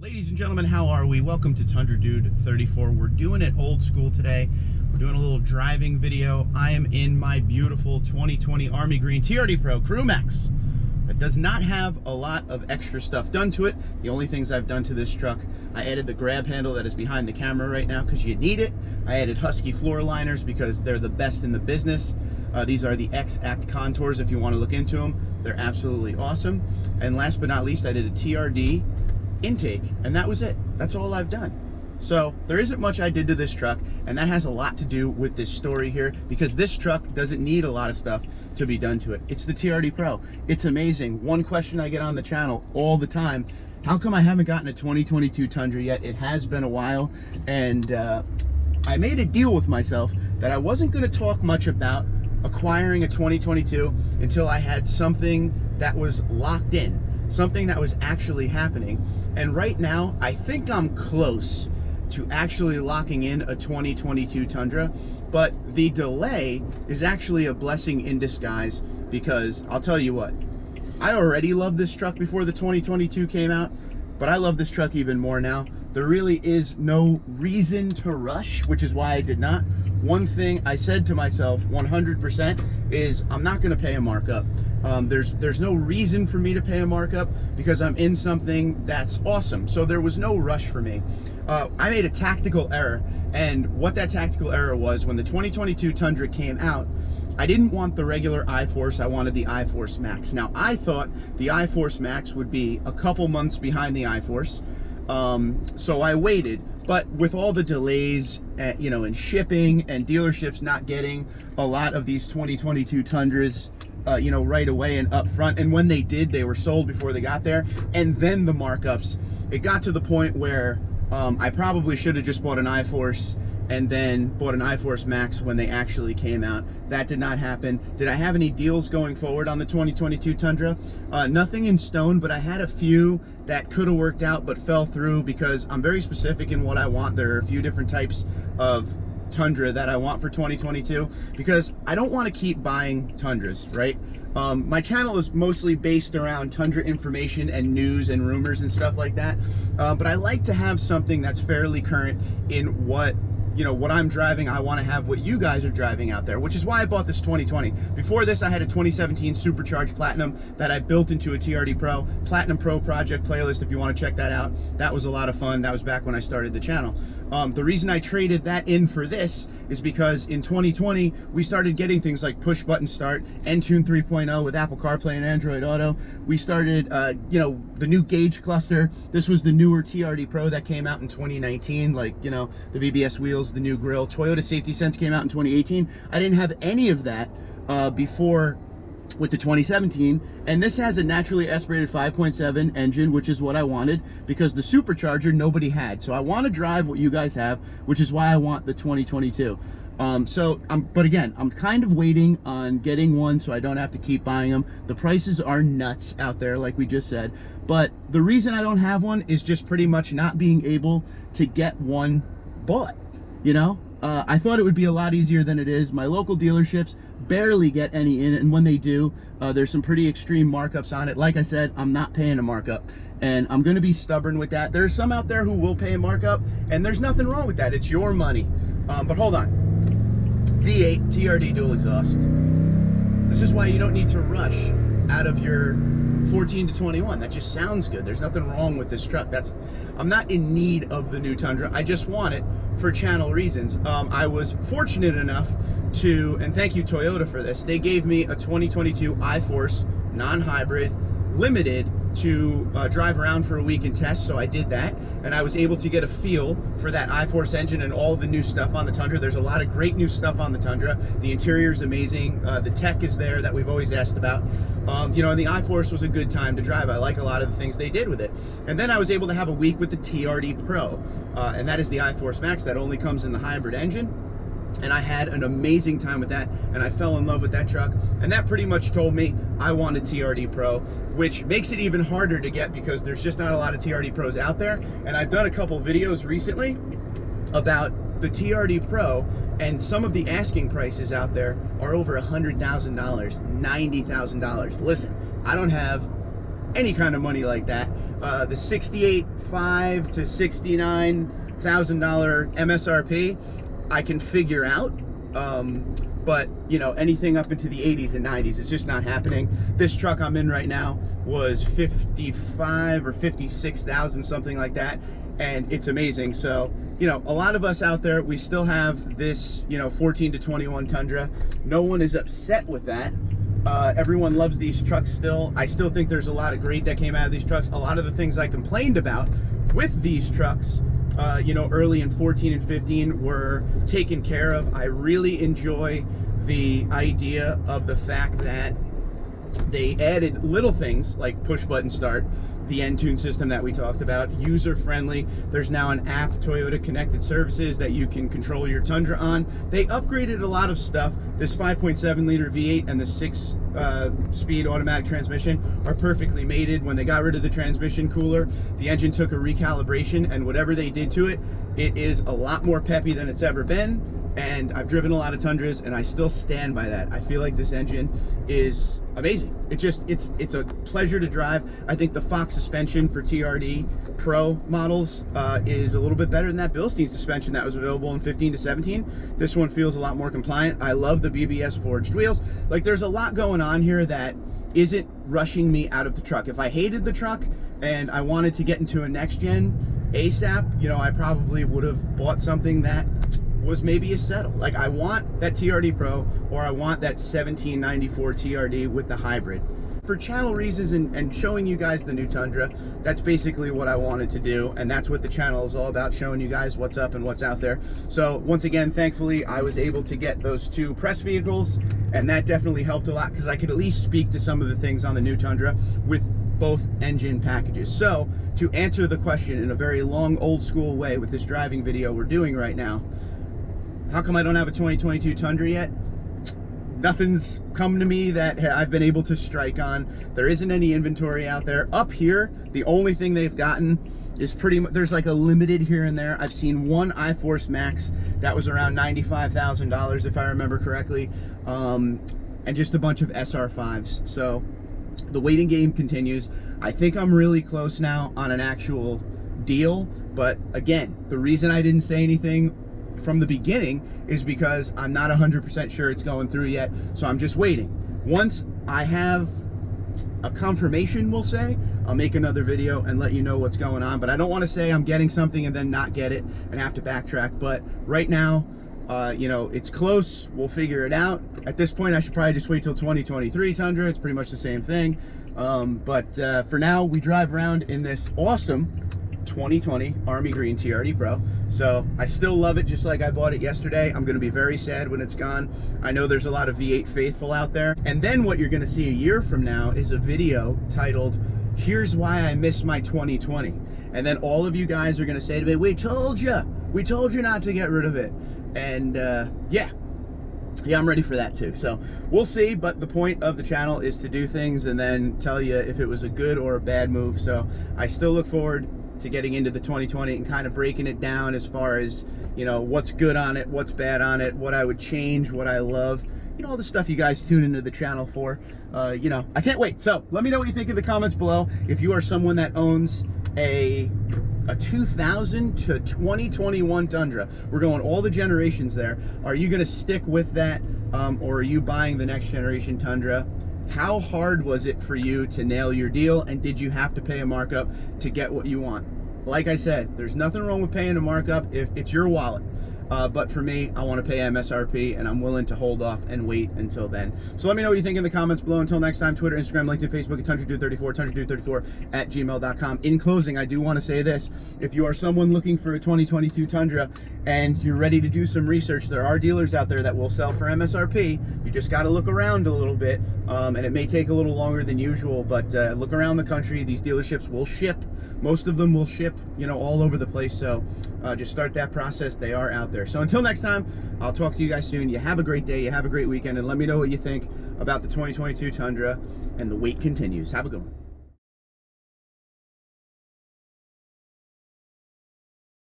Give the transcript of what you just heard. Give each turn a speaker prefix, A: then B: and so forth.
A: Ladies and gentlemen, how are we? Welcome to Tundra Dude 34. We're doing it old school today. We're doing a little driving video. I am in my beautiful 2020 Army Green TRD Pro Crew Max. That does not have a lot of extra stuff done to it. The only things I've done to this truck, I added the grab handle that is behind the camera right now because you need it. I added Husky floor liners because they're the best in the business. These are the X-Act contours if you want to look into them. They're absolutely awesome. And last but not least, I did a TRD intake, and that was it. That's all I've done. So there isn't much I did to this truck, and that has a lot to do with this story here, because this truck doesn't need a lot of stuff to be done to it. It's the TRD Pro. It's amazing. One question I get on the channel all the time: how come I haven't gotten a 2022 Tundra yet? It has been a while, and I made a deal with myself that I wasn't going to talk much about acquiring a 2022 until I had something that was locked in, something that was actually happening. And right now, I think I'm close to actually locking in a 2022 Tundra, but the delay is actually a blessing in disguise, because I'll tell you what, I already loved this truck before the 2022 came out, but I love this truck even more now. There really is no reason to rush, which is why I did not. One thing I said to myself 100% is I'm not going to pay a markup. There's no reason for me to pay a markup because I'm in something that's awesome. So there was no rush for me. I made a tactical error, and what that tactical error was, when the 2022 Tundra came out, I didn't want the regular iForce, I wanted the iForce Max. Now, I thought the iForce Max would be a couple months behind the iForce, so I waited. But with all the delays, you know, in shipping and dealerships not getting a lot of these 2022 Tundras, you know, right away and up front, and when they did, they were sold before they got there, and then the markups, it got to the point where I probably should have just bought an iForce and then bought an iForce Max when they actually came out. That did not happen. Did I have any deals going forward on the 2022 Tundra? Nothing in stone, but I had a few that could have worked out but fell through because I'm very specific in what I want. There are a few different types of Tundra that I want for 2022 because I don't want to keep buying Tundras, right? My channel is mostly based around Tundra information and news and rumors and stuff like that, but I like to have something that's fairly current in what, you know, what I'm driving. I want to have what you guys are driving out there, which is why I bought this 2020. Before this, I had a 2017 Supercharged Platinum that I built into a TRD Pro. Platinum Pro project playlist, if you want to check that out. That was a lot of fun. That was back when I started the channel. The reason I traded that in for this is because in 2020, we started getting things like push button start, Entune 3.0 with Apple CarPlay and Android Auto. We started, you know, the new gauge cluster. This was the newer TRD Pro that came out in 2019, like, you know, the BBS wheels, the new grille. Toyota Safety Sense came out in 2018. I didn't have any of that before with the 2017, and this has a naturally aspirated 5.7 engine, which is what I wanted because the supercharger nobody had. So I want to drive what you guys have, which is why I want the 2022. But again, I'm kind of waiting on getting one so I don't have to keep buying them. The prices are nuts out there, like we just said, but the reason I don't have one is just pretty much not being able to get one bought, you know? I thought it would be a lot easier than it is. My local dealerships barely get any in, and when they do, there's some pretty extreme markups on it. Like I said, I'm not paying a markup, and I'm going to be stubborn with that. There's some out there who will pay a markup, and there's nothing wrong with that. It's your money. But hold on. V8 TRD dual exhaust. This is why you don't need to rush out of your 14 to 21. That just sounds good. There's nothing wrong with this truck. I'm not in need of the new Tundra. I just want it for channel reasons. I was fortunate enough to, and thank you Toyota for this, they gave me a 2022 iForce non-hybrid limited to drive around for a week and test, so I did that, and I was able to get a feel for that iForce engine and all the new stuff on the Tundra. There's a lot of great new stuff on the Tundra. The interior is amazing. The tech is there that we've always asked about. You know, and the iForce was a good time to drive. I like a lot of the things they did with it. And then I was able to have a week with the TRD Pro, and that is the iForce Max that only comes in the hybrid engine. And I had an amazing time with that, and I fell in love with that truck, and that pretty much told me I wanted TRD Pro, which makes it even harder to get because there's just not a lot of TRD Pros out there. And I've done a couple videos recently about the TRD Pro, and some of the asking prices out there are over $100,000, $90,000. Listen, I don't have any kind of money like that. The $68,500 to $69,000 MSRP, I can figure out. But you know, anything up into the 80s and 90s, it's just not happening. This truck I'm in right now was 55 or 56,000, something like that, and it's amazing. So, you know, a lot of us out there, we still have this, you know, 14 to 21 Tundra. No one is upset with that. Everyone loves these trucks still. I still think there's a lot of great that came out of these trucks. A lot of the things I complained about with these trucks, you know, early in 14 and 15 were taken care of. I really enjoy the idea of the fact that they added little things like push button start, the N-Tune system that we talked about, user friendly. There's now an app, Toyota Connected Services, that you can control your Tundra on. They upgraded a lot of stuff. This 5.7 liter V8 and the 6-speed automatic transmission are perfectly mated. When they got rid of the transmission cooler, the engine took a recalibration, and whatever they did to it, it is a lot more peppy than it's ever been. And I've driven a lot of Tundras, and I still stand by that. I feel like this engine is amazing. It's a pleasure to drive. I think the Fox suspension for TRD Pro models is a little bit better than that Bilstein suspension that was available in 15 to 17. This one feels a lot more compliant. I love the BBS forged wheels. Like, there's a lot going on here that isn't rushing me out of the truck. If I hated the truck and I wanted to get into a next gen ASAP, you know, I probably would have bought something that was maybe a settle. Like, I want that TRD Pro, or I want that 1794 TRD with the hybrid. For channel reasons and showing you guys the new Tundra, that's basically what I wanted to do, and that's what the channel is all about, showing you guys what's up and what's out there. So once again, thankfully, I was able to get those two press vehicles, and that definitely helped a lot because I could at least speak to some of the things on the new Tundra with both engine packages. So to answer the question in a very long, old school way with this driving video we're doing right now, how come I don't have a 2022 Tundra yet? Nothing's come to me that I've been able to strike on. There isn't any inventory out there. Up here, the only thing they've gotten is pretty much, there's like a limited here and there. I've seen one iForce Max that was around $95,000 if I remember correctly, and just a bunch of SR5s. So the waiting game continues. I think I'm really close now on an actual deal, but again, the reason I didn't say anything from the beginning is because I'm not 100% sure it's going through yet, so I'm just waiting. Once I have a confirmation, we'll say, I'll make another video and let you know what's going on. But I don't want to say I'm getting something and then not get it and have to backtrack. But right now, you know, it's close. We'll figure it out. At this point, I should probably just wait till 2023 Tundra. It's pretty much the same thing. But for now, we drive around in this awesome 2020 Army Green TRD Pro. So I still love it just like I bought it yesterday. I'm gonna be very sad when it's gone. I know there's a lot of V8 faithful out there. And then what you're gonna see a year from now is a video titled, "Here's Why I Miss My 2020." And then all of you guys are gonna say to me, we told you not to get rid of it. And yeah, I'm ready for that too. So we'll see, but the point of the channel is to do things and then tell you if it was a good or a bad move. So I still look forward to getting into the 2020 and kind of breaking it down as far as, you know, what's good on it, what's bad on it, what I would change, what I love, you know, all the stuff you guys tune into the channel for. You know, I can't wait. So let me know what you think in the comments below. If you are someone that owns a 2000 to 2021 Tundra, we're going all the generations there. Are you going to stick with that, or are you buying the next generation Tundra? How hard was it for you to nail your deal, and did you have to pay a markup to get what you want? Like I said, there's nothing wrong with paying a markup if it's your wallet. But for me, I want to pay MSRP, and I'm willing to hold off and wait until then. So let me know what you think in the comments below. Until next time, Twitter, Instagram, LinkedIn, Facebook, at TundraDude34, TundraDude34@gmail.com. In closing, I do want to say this. If you are someone looking for a 2022 Tundra and you're ready to do some research, there are dealers out there that will sell for MSRP. You just got to look around a little bit, and it may take a little longer than usual, but look around the country. These dealerships will ship. Most of them will ship, you know, all over the place. So just start that process. They are out there. So until next time, I'll talk to you guys soon. You have a great day. You have a great weekend. And let me know what you think about the 2022 Tundra. And the wait continues. Have a good one.